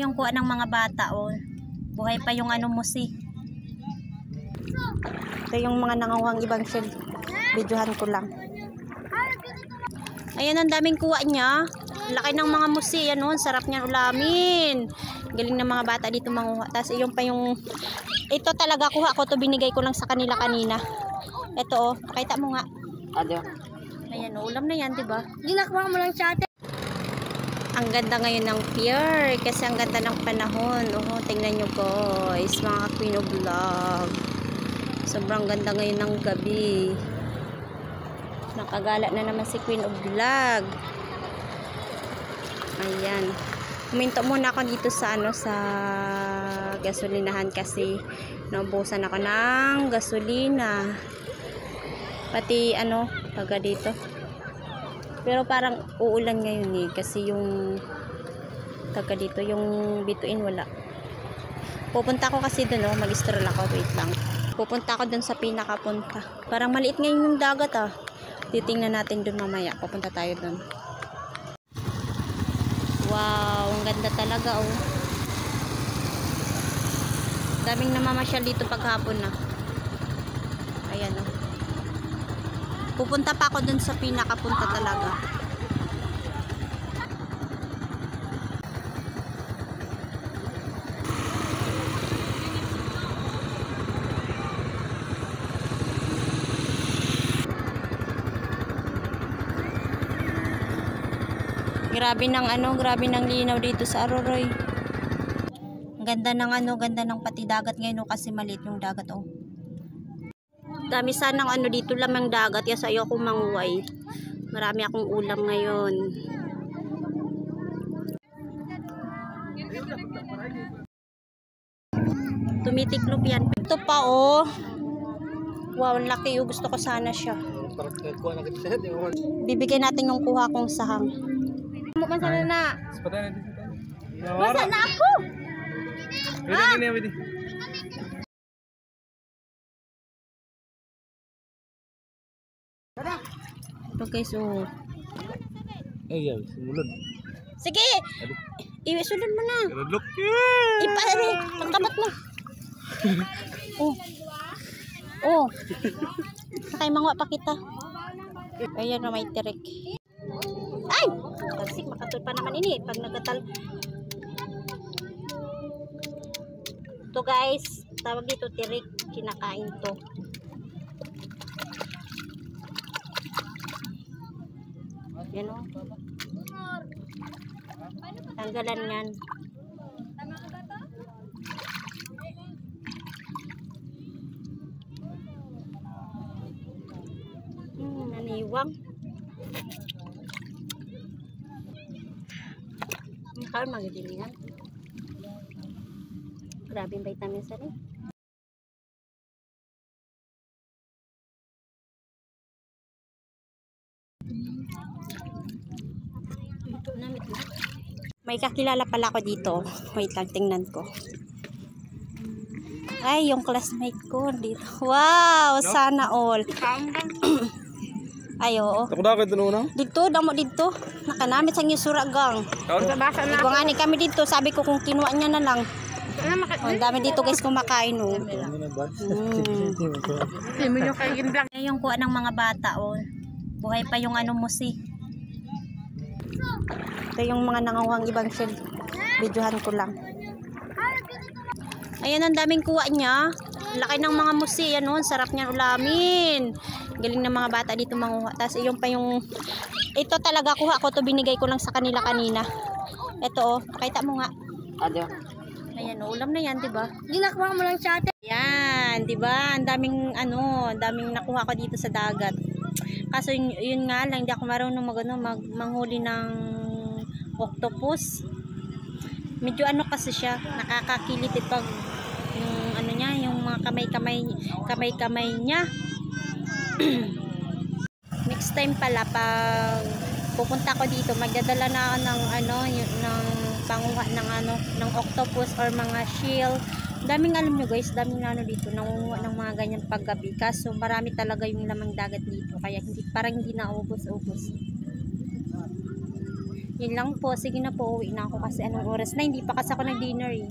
Yung kuha ng mga bata, oh. Buhay pa yung ano mo si. Ito yung mga nanguhang ibang shell. Videohan ko lang. Ayan, ang daming kuha niya. Laki ng mga musi. Yan, oh. Sarap niya ulamin. Galing ng mga bata dito manguha. Tapos yung pa yung... Ito talaga kuha ko to. Binigay ko lang sa kanila kanina. Ito, oh. Pakita mo nga. Ayan, oh. Ulam na yan, diba? Ginakuha mo lang sa atin. Ang ganda ngayon ng pier kasi ang ganda ng panahon. Oh, tingnan nyo guys, mga Queen of Vlog. Sobrang ganda ngayon ng gabi. Nakagala na naman si Queen of Vlog. Ayan. Huminto muna ako dito sa sa gasolinahan kasi naubusan ako ng gasolina. Pati taga dito. Pero parang uulan ngayon kasi yung taga dito, yung bituin wala. Pupunta ako kasi doon, mag-stroll ako, wait lang. Pupunta ako doon sa pinakapunta. Parang maliit ngayon yung dagat Titingnan natin doon mamaya. Pupunta tayo doon. Wow, ang ganda talaga Daming namamasyal dito paghapon Ayan Pupunta pa ako dun sa pinakapunta talaga. Grabe ng linaw dito sa Aroroy. Ang ganda ng ganda ng pati dagat ngayon kasi maliit yung dagat Dami sanang dito lamang dagat kasi ayoko manguway. Marami akong ulam ngayon. Tumitiklop yan. Ito pa Wow, ang laki Gusto ko sana siya. Bibigyan natin yung kuha kong sahang. Masana na. Masana ako. Ito guys, sumunod. Sige! Isulod mo na. Pagkabat mo. Sakay mangwa pa kita. Ayan may tirik. Ay! Kasi makatul pa naman ini. Pag nagatal. Ito guys, tawag dito tirik. Kinakain to. Yan tanggalan yan. Naniwang. Mahal magiging yan. Grabe yung vitamin sa rin. May kakilala pala ako dito. Wait lang, tingnan ko. Ay, yung classmate ko dito. Wow, sana all. Ay, oo. Dito, damo dito. Nakanamit sa inyo suragang. Iguangani kami dito. Sabi ko kung kinuha niya na lang. Ang dami dito guys kumakain Yung kuha ng mga bata Buhay pa yung mo si. Ito yung mga nanguhang ibang shell. Videohan ko lang. Ayan, ang daming kuha niya. Laki ng mga musi. Yan sarap niya ulamin. Galing ng mga bata dito manguha. Tapos yung pa yung... Ito talaga kuha ko to. Binigay ko lang sa kanila kanina. Ito pakita mo nga. Ayan, ulam na yan, diba? Ginakuha mo lang sa atin. Yan, diba? Ang daming daming nakuha ko dito sa dagat. Kaso yun nga lang, hindi ako marunong manghuli ng octopus. Medyo kasi siya, nakakakilit pag yung niya, yung mga kamay-kamay niya. Next time pala pag pupunta ko dito, magdadala na ng ng panguha ng octopus or mga shell. Daming alam nyo guys, daming dito nangunguha ng mga ganyan paggabi. Kaso marami talaga yung lamang dagat dito, kaya parang hindi na ubos-ubos. Yun lang po. Sige na po, uwi na ako kasi anong oras na. Hindi pa kasi ako nag-dinner eh.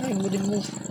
Ay, mo din mo.